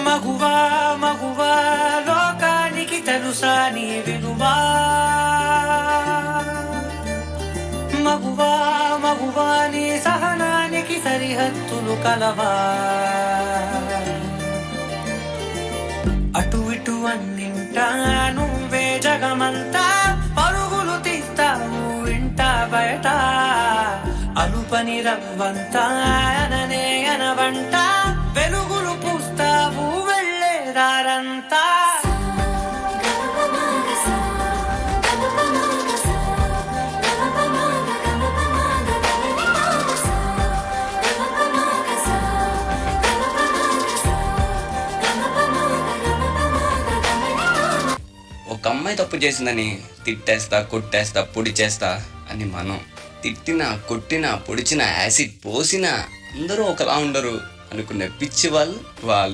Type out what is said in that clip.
మగువా మగువా లోకానికి తెలుసా నీ విలువా మగువా మగువా నీ సహనానికి సరిహద్దులు కలవా అటు ఇటు అన్నింటా నువ్వే జగమంతా పరుగులు తీస్తావు ఇంట బయట అలుపని రవ్వంతా అననే అనవంట వెలుగులు పూస్తావు వెళ్ళేదారంతా ఒక అమ్మాయి తప్పు చేసిందని తిట్టేస్తా కొట్టేస్తా పొడి చేస్తా అని మనం తిట్టినా కొట్టినా పొడిచినా యాసిడ్ పోసినా అందరూ ఒకలా ఉండరు అనుకునే పిచ్చి వాళ్ళు